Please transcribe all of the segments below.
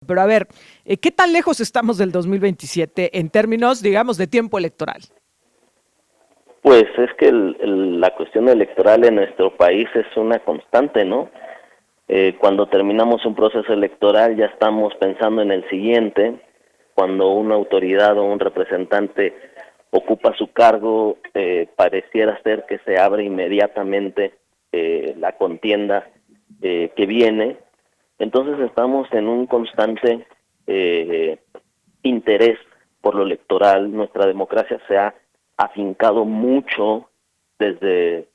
Pero a ver, ¿qué tan lejos estamos del 2027 en términos, digamos, de tiempo electoral? Pues es que la cuestión electoral en nuestro país es una constante, ¿no? Cuando terminamos un proceso electoral ya estamos pensando en el siguiente. Cuando una autoridad o un representante ocupa su cargo, pareciera ser que se abre inmediatamente la contienda que viene. Entonces estamos en un constante interés por lo electoral. Nuestra democracia se ha afincado mucho desde,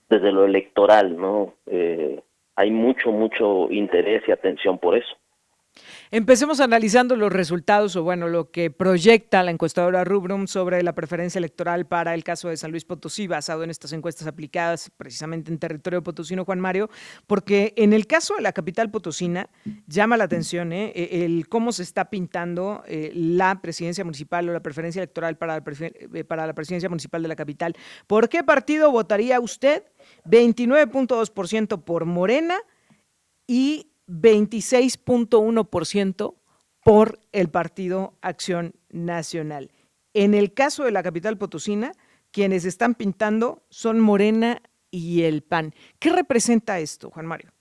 desde lo electoral, ¿no? Hay mucho interés y atención por eso. Empecemos analizando los resultados o bueno, lo que proyecta la encuestadora Rubrum sobre la preferencia electoral para el caso de San Luis Potosí, basado en estas encuestas aplicadas precisamente en territorio potosino, Juan Mario, porque en el caso de la capital potosina llama la atención el cómo se está pintando la presidencia municipal o la preferencia electoral para la presidencia municipal de la capital. ¿Por qué partido votaría usted? 29.2% por Morena y 26.1% por el Partido Acción Nacional. En el caso de la capital potosina, quienes están pintando son Morena y el PAN. ¿Qué representa esto, Juan Mario?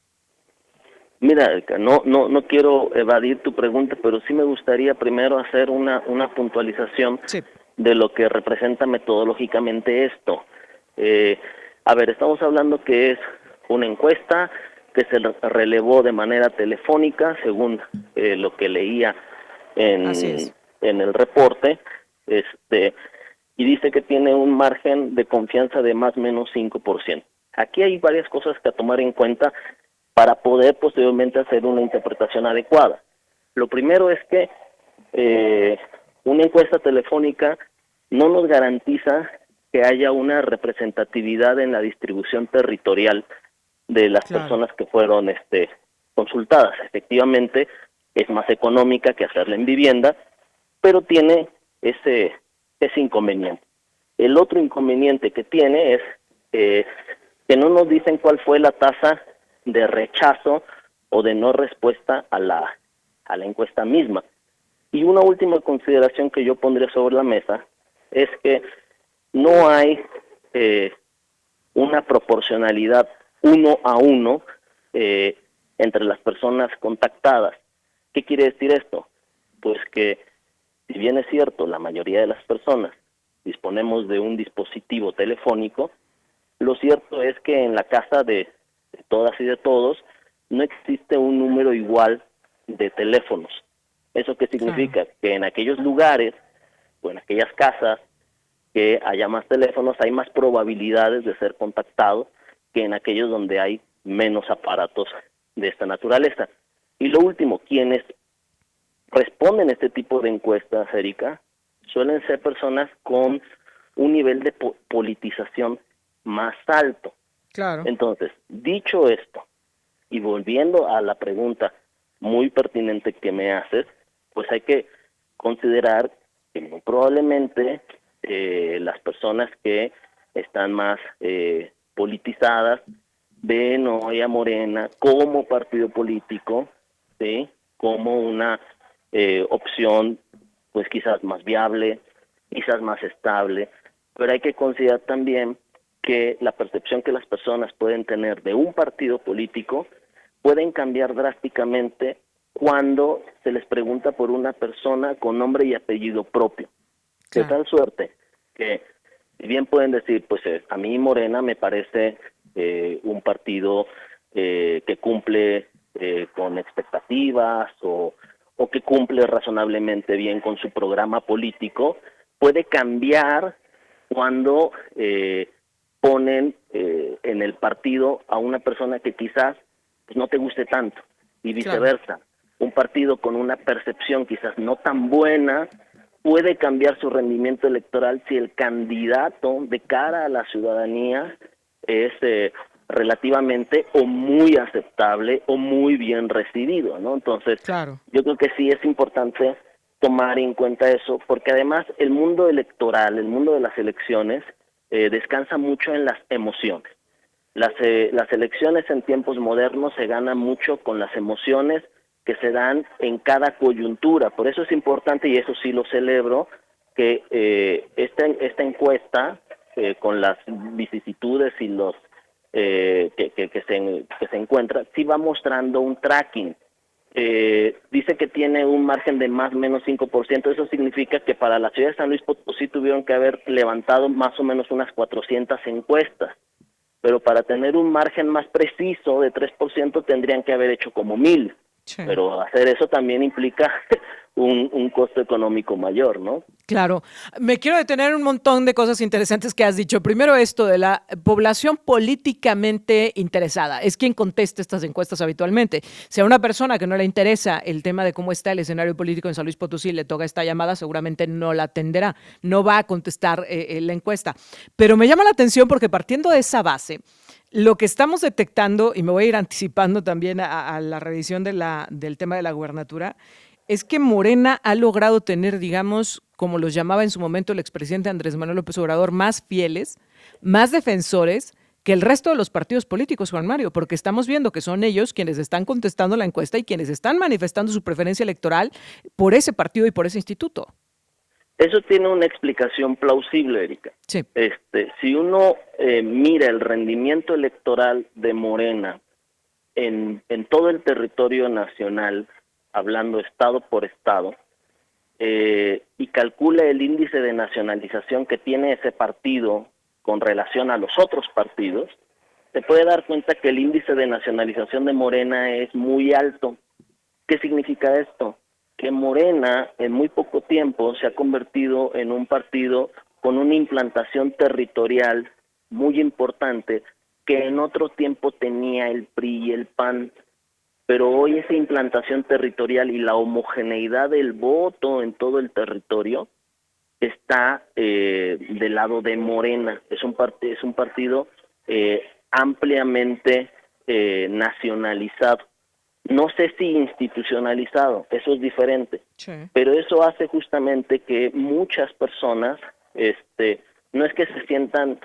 Mira, no quiero evadir tu pregunta, pero sí me gustaría primero hacer una puntualización Sí. de lo que representa metodológicamente esto. Eh, a ver, estamos hablando que es una encuesta que se relevó de manera telefónica, según lo que leía Así es. en el reporte, y dice que tiene un margen de confianza de más o menos 5%. Aquí hay varias cosas que a tomar en cuenta para poder posteriormente hacer una interpretación adecuada. Lo primero es que una encuesta telefónica no nos garantiza que haya una representatividad en la distribución territorial de las Claro. personas que fueron consultadas. Efectivamente, es más económica que hacerla en vivienda, pero tiene ese inconveniente. El otro inconveniente que tiene es que no nos dicen cuál fue la tasa de rechazo o de no respuesta a la encuesta misma. Y una última consideración que yo pondría sobre la mesa es que no hay una proporcionalidad 1 a 1 entre las personas contactadas. ¿Qué quiere decir esto? Pues que, si bien es cierto, la mayoría de las personas disponemos de un dispositivo telefónico, lo cierto es que en la casa de todas y de todos no existe un número igual de teléfonos. ¿Eso qué significa? Claro. Que en aquellos lugares o en aquellas casas que haya más teléfonos, hay más probabilidades de ser contactado que en aquellos donde hay menos aparatos de esta naturaleza. Y lo último, quienes responden a este tipo de encuestas, Erika, suelen ser personas con un nivel de politización más alto. Claro. Entonces, dicho esto, y volviendo a la pregunta muy pertinente que me haces, pues hay que considerar que muy probablemente las personas que están más politizadas ven hoy a Morena como partido político, ¿sí? Como una opción pues quizás más viable, quizás más estable, pero hay que considerar también que la percepción que las personas pueden tener de un partido político pueden cambiar drásticamente cuando se les pregunta por una persona con nombre y apellido propio. De Claro. tal suerte que, si bien pueden decir, pues a mí Morena me parece un partido que cumple con expectativas o que cumple razonablemente bien con su programa político, puede cambiar cuando ponen en el partido a una persona que quizás pues, no te guste tanto y Claro. viceversa. Un partido con una percepción quizás no tan buena puede cambiar su rendimiento electoral si el candidato de cara a la ciudadanía es relativamente o muy aceptable o muy bien recibido, ¿no? Entonces, Claro. yo creo que sí es importante tomar en cuenta eso, porque además el mundo electoral, el mundo de las elecciones, descansa mucho en las emociones. Las elecciones en tiempos modernos se ganan mucho con las emociones que se dan en cada coyuntura. Por eso es importante, y eso sí lo celebro, que esta encuesta, con las vicisitudes y los que se encuentra, sí va mostrando un tracking. Dice que tiene un margen de más o menos 5%. Eso significa que para la ciudad de San Luis Potosí tuvieron que haber levantado más o menos unas 400 encuestas, pero para tener un margen más preciso de 3% tendrían que haber hecho como 1000. Sí. Pero hacer eso también implica un costo económico mayor, ¿no? Claro. Me quiero detener un montón de cosas interesantes que has dicho. Primero, esto de la población políticamente interesada. Es quien contesta estas encuestas habitualmente. Si a una persona que no le interesa el tema de cómo está el escenario político en San Luis Potosí le toca esta llamada, seguramente no la atenderá, no va a contestar la encuesta. Pero me llama la atención porque partiendo de esa base, lo que estamos detectando, y me voy a ir anticipando también a la revisión del tema de la gubernatura, es que Morena ha logrado tener, digamos, como los llamaba en su momento el expresidente Andrés Manuel López Obrador, más fieles, más defensores que el resto de los partidos políticos, Juan Mario, porque estamos viendo que son ellos quienes están contestando la encuesta y quienes están manifestando su preferencia electoral por ese partido y por ese instituto. Eso tiene una explicación plausible, Erika. Sí. Si uno mira el rendimiento electoral de Morena en todo el territorio nacional, hablando estado por estado, y calcula el índice de nacionalización que tiene ese partido con relación a los otros partidos, se puede dar cuenta que el índice de nacionalización de Morena es muy alto. ¿Qué significa esto? Que Morena en muy poco tiempo se ha convertido en un partido con una implantación territorial muy importante que en otro tiempo tenía el PRI y el PAN, pero hoy esa implantación territorial y la homogeneidad del voto en todo el territorio está del lado de Morena. Es un partido ampliamente nacionalizado. No sé si institucionalizado, eso es diferente, sí. Pero eso hace justamente que muchas personas, no es que se sientan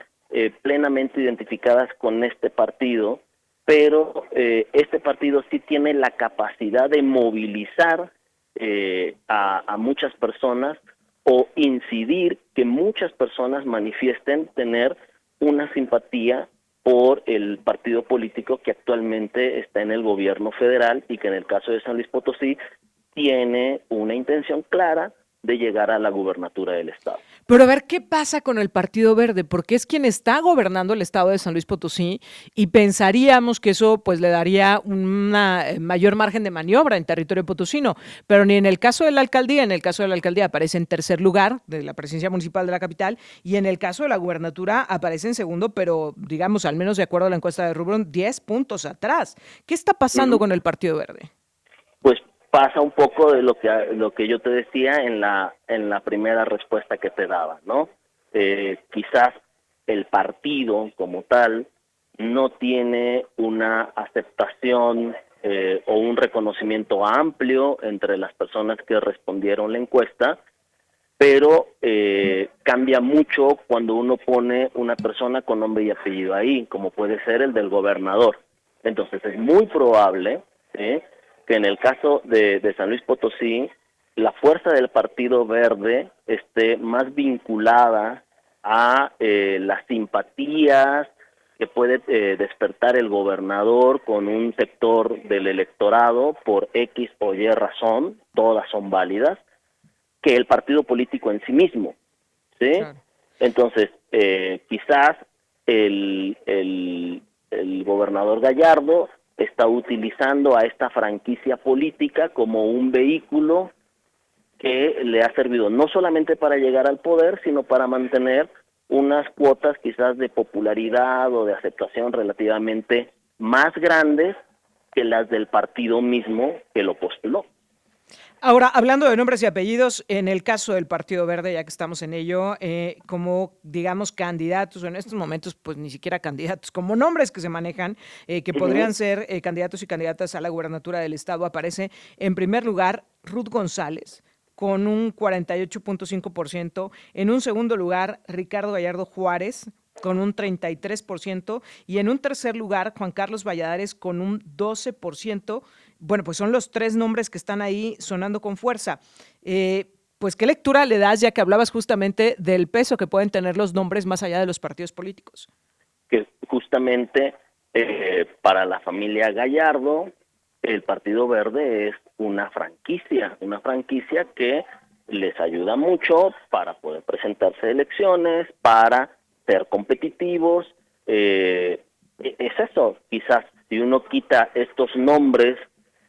plenamente identificadas con este partido, pero este partido sí tiene la capacidad de movilizar a muchas personas o incidir que muchas personas manifiesten tener una simpatía por el partido político que actualmente está en el gobierno federal y que en el caso de San Luis Potosí tiene una intención clara de llegar a la gubernatura del estado. Pero a ver, ¿qué pasa con el Partido Verde? Porque es quien está gobernando el estado de San Luis Potosí y pensaríamos que eso pues le daría una mayor margen de maniobra en territorio potosino, pero ni en el caso de la alcaldía aparece en tercer lugar de la presidencia municipal de la capital y en el caso de la gubernatura aparece en segundo, pero digamos, al menos de acuerdo a la encuesta de Rubrum, 10 puntos atrás. ¿Qué está pasando con el Partido Verde? Pues pasa un poco de lo que yo te decía en la primera respuesta que te daba, ¿no? Quizás el partido como tal no tiene una aceptación o un reconocimiento amplio entre las personas que respondieron la encuesta, pero cambia mucho cuando uno pone una persona con nombre y apellido ahí, como puede ser el del gobernador. Entonces es muy probable que en el caso de San Luis Potosí, la fuerza del Partido Verde esté más vinculada a las simpatías que puede despertar el gobernador con un sector del electorado por X o Y razón, todas son válidas, que el partido político en sí mismo, ¿sí? Claro. Entonces, quizás el gobernador Gallardo está utilizando a esta franquicia política como un vehículo que le ha servido no solamente para llegar al poder, sino para mantener unas cuotas quizás de popularidad o de aceptación relativamente más grandes que las del partido mismo que lo postuló. Ahora, hablando de nombres y apellidos, en el caso del Partido Verde, ya que estamos en ello, como, digamos, candidatos, o en estos momentos, pues ni siquiera candidatos, como nombres que se manejan, que podrían ser candidatos y candidatas a la gubernatura del estado, aparece en primer lugar Ruth González, con un 48.5%. En un segundo lugar, Ricardo Gallardo Juárez, con un 33%, y en un tercer lugar, Juan Carlos Valladares, con un 12%. bueno, pues son los 3 nombres que están ahí sonando con fuerza. Pues, ¿qué lectura le das, ya que hablabas justamente del peso que pueden tener los nombres más allá de los partidos políticos? Que justamente para la familia Gallardo, el Partido Verde es una franquicia que les ayuda mucho para poder presentarse a elecciones, para ser competitivos. Es eso, quizás si uno quita estos nombres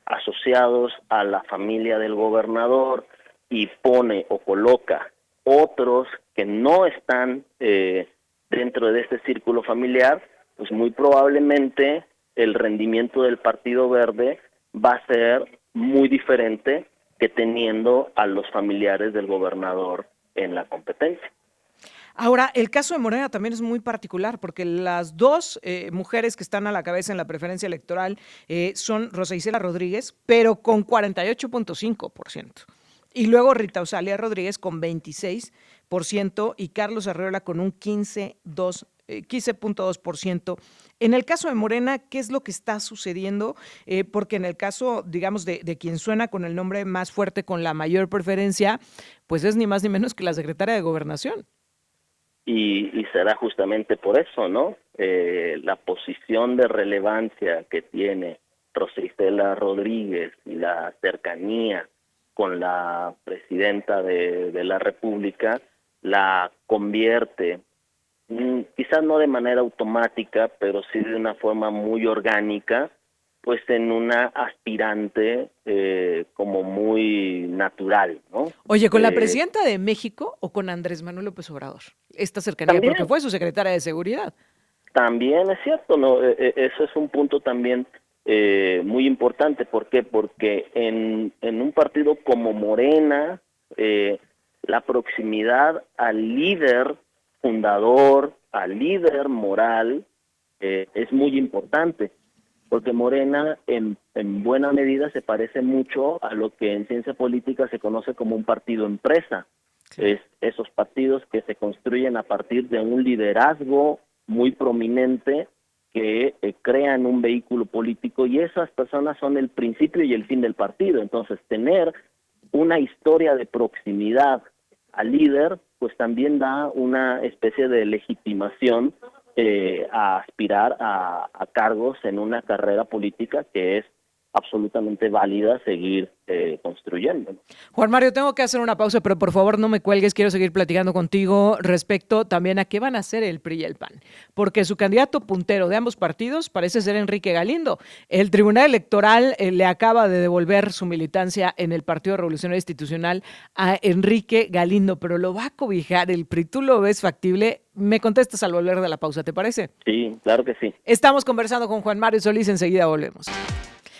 asociados a la familia del gobernador y pone o coloca otros que no están dentro de este círculo familiar, pues muy probablemente el rendimiento del Partido Verde va a ser muy diferente que teniendo a los familiares del gobernador en la competencia. Ahora, el caso de Morena también es muy particular porque las 2 mujeres que están a la cabeza en la preferencia electoral son Rosa Isela Rodríguez, pero con 48.5%. Y luego Rita Osalia Rodríguez con 26% y Carlos Arreola con un 15.2%. En el caso de Morena, ¿qué es lo que está sucediendo? Porque en el caso, digamos, de quien suena con el nombre más fuerte, con la mayor preferencia, pues es ni más ni menos que la secretaria de Gobernación. Y será justamente por eso, ¿no? La posición de relevancia que tiene Rosa Isela Rodríguez y la cercanía con la presidenta de la República la convierte, quizás no de manera automática, pero sí de una forma muy orgánica, pues en una aspirante como muy natural, ¿no? Oye, ¿con la presidenta de México o con Andrés Manuel López Obrador? Esta cercanía, porque También, fue su secretaria de Seguridad. también es cierto, ¿no? Eso es un punto también muy importante. ¿Por qué? Porque en un partido como Morena, la proximidad al líder fundador, al líder moral, es muy importante, porque Morena en buena medida se parece mucho a lo que en ciencia política se conoce como un partido empresa. Sí. Es esos partidos que se construyen a partir de un liderazgo muy prominente que crean un vehículo político, y esas personas son el principio y el fin del partido. Entonces, tener una historia de proximidad al líder, pues también da una especie de legitimación a aspirar a cargos en una carrera política que es absolutamente válida seguir construyendo. Juan Mario, tengo que hacer una pausa, pero por favor no me cuelgues, quiero seguir platicando contigo respecto también a qué van a hacer el PRI y el PAN, porque su candidato puntero de ambos partidos parece ser Enrique Galindo. El Tribunal Electoral le acaba de devolver su militancia en el Partido Revolucionario Institucional a Enrique Galindo, pero lo va a cobijar el PRI. ¿Tú lo ves factible? Me contestas al volver de la pausa, ¿te parece? Sí, claro que sí. Estamos conversando con Juan Mario Solís, enseguida volvemos.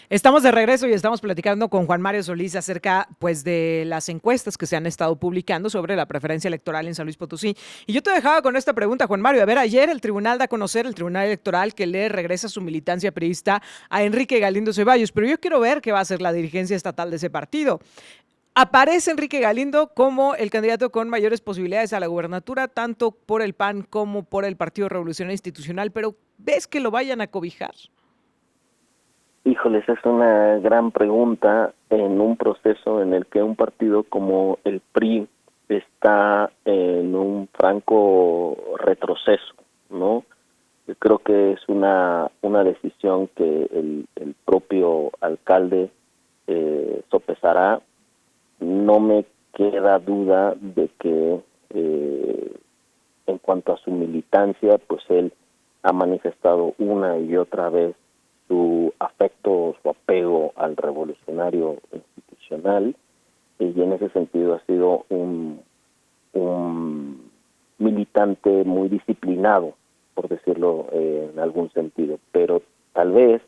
Estamos de regreso y estamos platicando con Juan Mario Solís acerca, pues, de las encuestas que se han estado publicando sobre la preferencia electoral en San Luis Potosí. Y yo te dejaba con esta pregunta, Juan Mario. A ver, ayer el tribunal da a conocer, el Tribunal Electoral, que le regresa su militancia priista a Enrique Galindo Ceballos, pero yo quiero ver qué va a hacer la dirigencia estatal de ese partido. Aparece Enrique Galindo como el candidato con mayores posibilidades a la gubernatura, tanto por el PAN como por el Partido Revolucionario Institucional, pero ¿ves que lo vayan a cobijar? Híjoles, es una gran pregunta en un proceso en el que un partido como el PRI está en un franco retroceso, ¿no? Yo creo que es una decisión que el propio alcalde sopesará. No me queda duda de que en cuanto a su militancia, pues él ha manifestado una y otra vez su afecto, su apego al revolucionario institucional, y en ese sentido ha sido un militante muy disciplinado, por decirlo en algún sentido, pero tal vez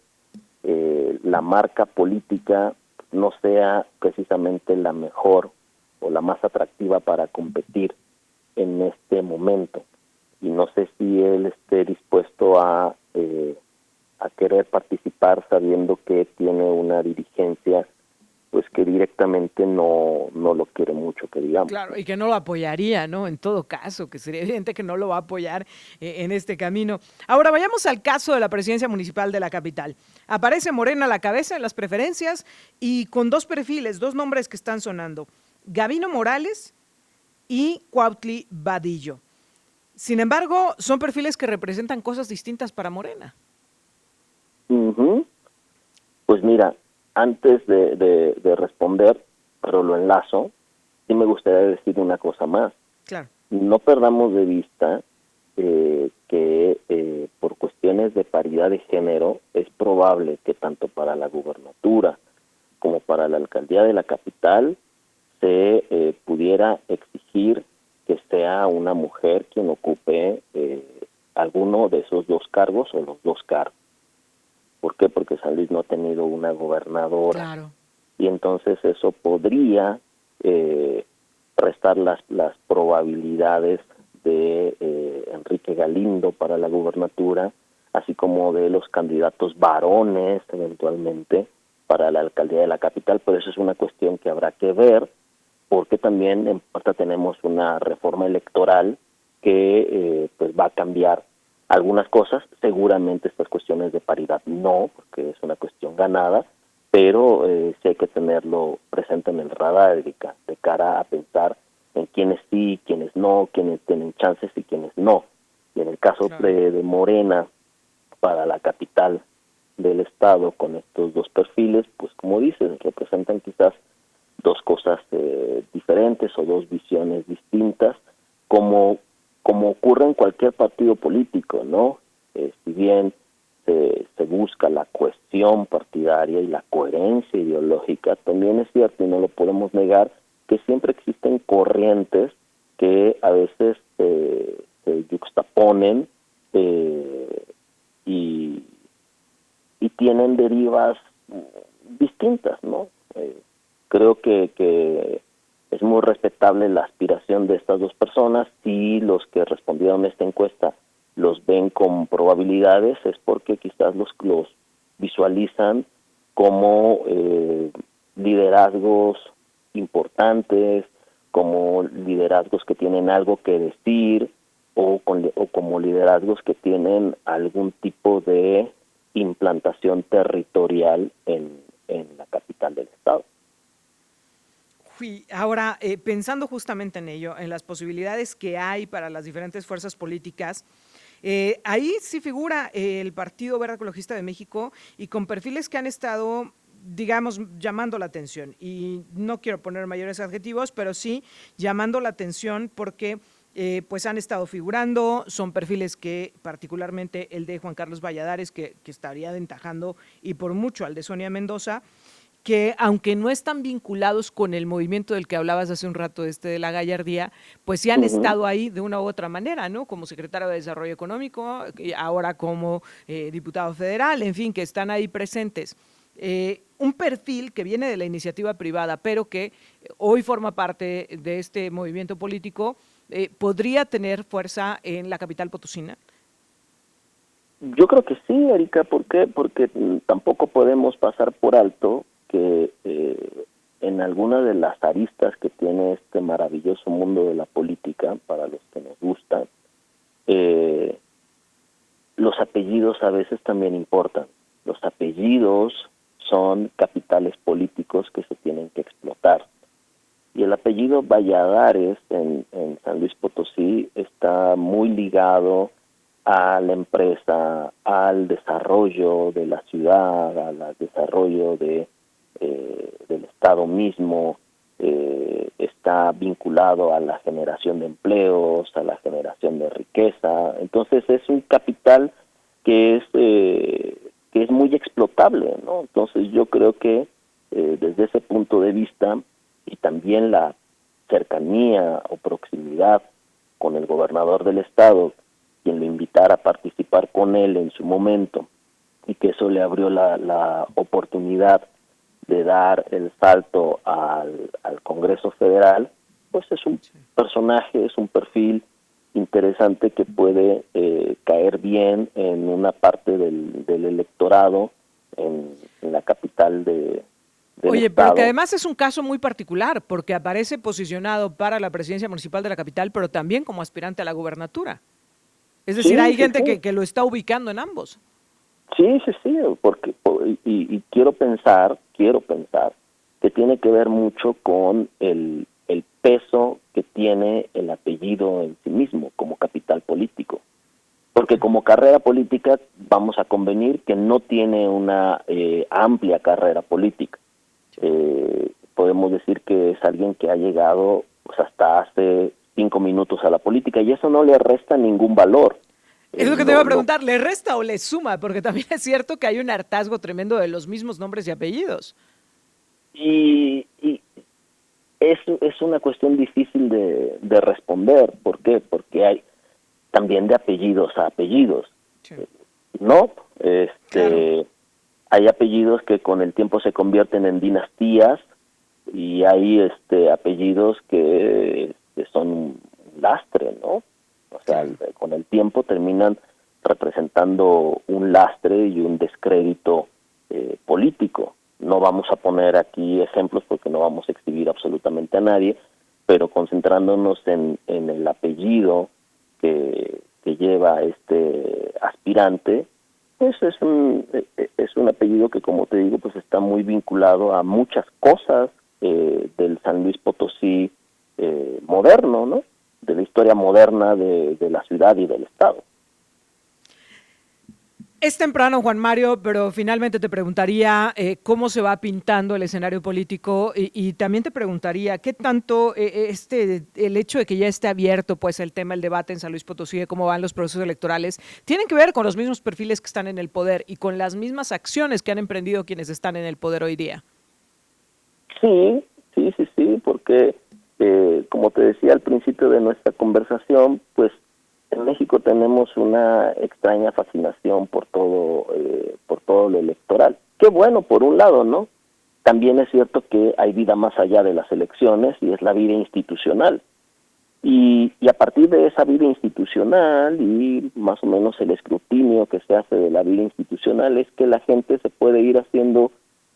la marca política no sea precisamente la mejor o la más atractiva para competir en este momento, y no sé si él esté dispuesto a querer participar sabiendo que tiene una dirigencia pues que directamente no lo quiere mucho, que digamos. Claro, y que no lo apoyaría, ¿no? En todo caso, que sería evidente que no lo va a apoyar en este camino. Ahora vayamos al caso de la presidencia municipal de la capital. Aparece Morena a la cabeza en las preferencias y con dos perfiles, dos nombres que están sonando. Gabino Morales y Cuautli Vadillo. Sin embargo, son perfiles que representan cosas distintas para Morena. Ujú. Pues mira, antes de responder, pero lo enlazo, sí me gustaría decir una cosa más. Claro. No perdamos de vista que por cuestiones de paridad de género es probable que tanto para la gubernatura como para la alcaldía de la capital se pudiera exigir que sea una mujer quien ocupe alguno de esos dos cargos o los dos cargos. ¿Por qué? Porque San Luis no ha tenido una gobernadora. Claro. Y entonces eso podría restar las probabilidades de Enrique Galindo para la gubernatura, así como de los candidatos varones eventualmente para la alcaldía de la capital, pero eso es una cuestión que habrá que ver, porque también en parte tenemos una reforma electoral que pues va a cambiar algunas cosas. Seguramente estas cuestiones de paridad no, porque es una cuestión ganada, pero sí hay que tenerlo presente en el radar, Erika, de cara a pensar en quiénes sí, quiénes no, quiénes tienen chances y quiénes no. Y en el caso Claro. de Morena para la capital del estado con estos dos perfiles, pues como dices, representan quizás dos cosas diferentes o dos visiones distintas, como ocurre en cualquier partido político, ¿no? Si bien se busca la cohesión partidaria y la coherencia ideológica, también es cierto, y no lo podemos negar, que siempre existen corrientes que a veces se yuxtaponen y tienen derivas distintas, ¿no? Creo que es muy respetable la aspiración de estas dos personas. Si los que respondieron a esta encuesta los ven con probabilidades, es porque quizás los visualizan como liderazgos importantes, como liderazgos que tienen algo que decir, o como liderazgos que tienen algún tipo de implantación territorial en la capital del estado. Ahora, pensando justamente en ello, en las posibilidades que hay para las diferentes fuerzas políticas, ahí sí figura el Partido Verde Ecologista de México y con perfiles que han estado, digamos, llamando la atención. Y no quiero poner mayores adjetivos, pero sí llamando la atención porque pues han estado figurando, son perfiles que particularmente el de Juan Carlos Valladares, que estaría aventajando y por mucho al de Sonia Mendoza, que aunque no están vinculados con el movimiento del que hablabas hace un rato, de la gallardía, pues sí han estado ahí de una u otra manera, ¿no? Como secretario de Desarrollo Económico, y ahora como diputado federal, en fin, que están ahí presentes. Un perfil que viene de la iniciativa privada, pero que hoy forma parte de este movimiento político, ¿podría tener fuerza en la capital potosina? Yo creo que sí, Erika. ¿Por qué? Porque tampoco podemos pasar por alto que en alguna de las aristas que tiene este maravilloso mundo de la política, para los que nos gusta, los apellidos a veces también importan. Los apellidos son capitales políticos que se tienen que explotar. Y el apellido Valladares en San Luis Potosí está muy ligado a la empresa, al desarrollo de la ciudad, al desarrollo del Estado mismo, está vinculado a la generación de empleos, a la generación de riqueza. Entonces es un capital que es muy explotable, ¿no? Entonces yo creo que desde ese punto de vista, y también la cercanía o proximidad con el gobernador del estado, quien lo invitara a participar con él en su momento, y que eso le abrió la oportunidad de dar el salto al Congreso Federal, pues es un personaje, es un perfil interesante que puede caer bien en una parte del electorado en la capital del Oye, pero que Estado. además es un caso muy particular, porque aparece posicionado para la presidencia municipal de la capital, pero también como aspirante a la gubernatura. Es decir, Sí, hay sí, gente sí. que lo está ubicando en ambos. Sí, sí, sí, porque y quiero pensar que tiene que ver mucho con el peso que tiene el apellido en sí mismo como capital político. Porque como carrera política vamos a convenir que no tiene una amplia carrera política. Podemos decir que es alguien que ha llegado pues, hasta hace 5 minutos a la política y eso no le resta ningún valor. Es lo que te iba a Lo preguntar, ¿le resta o le suma? Porque también es cierto que hay un hartazgo tremendo de los mismos nombres y apellidos. y es una cuestión difícil de responder. ¿Por qué? Porque hay también de apellidos a apellidos. Sí, No, claro. hay apellidos que con el tiempo se convierten en dinastías y hay apellidos que son un lastre, ¿no? O sea, Claro. con el tiempo terminan representando un lastre y un descrédito político. No vamos a poner aquí ejemplos porque no vamos a exhibir absolutamente a nadie, pero concentrándonos en el apellido que lleva este aspirante, pues es un apellido que, como te digo, pues está muy vinculado a muchas cosas del San Luis Potosí moderno, ¿no? De la historia moderna de la ciudad y del estado. Es temprano, Juan Mario, pero finalmente te preguntaría cómo se va pintando el escenario político y también te preguntaría qué tanto el hecho de que ya esté abierto pues el tema, el debate en San Luis Potosí de cómo van los procesos electorales, tienen que ver con los mismos perfiles que están en el poder y con las mismas acciones que han emprendido quienes están en el poder hoy día. Sí, sí, sí, sí, porque como te decía al principio de nuestra conversación, pues en México tenemos una extraña fascinación por todo lo electoral. Qué bueno, por un lado, ¿no? También es cierto que hay vida más allá de las elecciones y es la vida institucional. Y a partir de esa vida institucional y más o menos el escrutinio que se hace de la vida institucional es que la gente se puede ir haciendo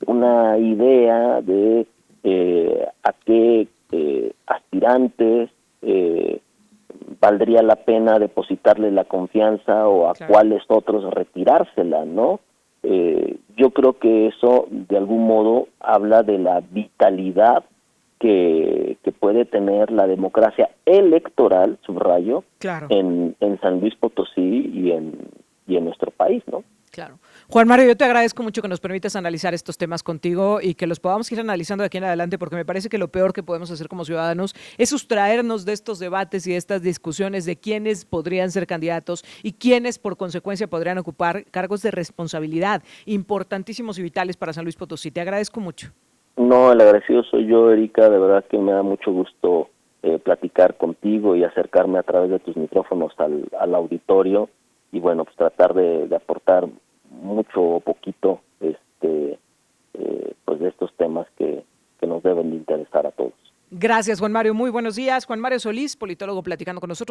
una idea de a qué aspirantes valdría la pena depositarle la confianza o a Claro. cuáles otros retirársela, ¿no? Yo creo que eso de algún modo habla de la vitalidad que puede tener la democracia electoral, subrayo, Claro. en San Luis Potosí y en nuestro país, ¿no? Claro. Juan Mario, yo te agradezco mucho que nos permitas analizar estos temas contigo y que los podamos ir analizando de aquí en adelante, porque me parece que lo peor que podemos hacer como ciudadanos es sustraernos de estos debates y de estas discusiones de quiénes podrían ser candidatos y quiénes, por consecuencia, podrían ocupar cargos de responsabilidad importantísimos y vitales para San Luis Potosí. Te agradezco mucho. No, el agradecido soy yo, Erika, de verdad que me da mucho gusto platicar contigo y acercarme a través de tus micrófonos al auditorio y bueno, pues tratar de aportar mucho o poquito pues de estos temas que nos deben de interesar a todos. Gracias, Juan Mario. Muy buenos días. Juan Mario Solís, politólogo, platicando con nosotros.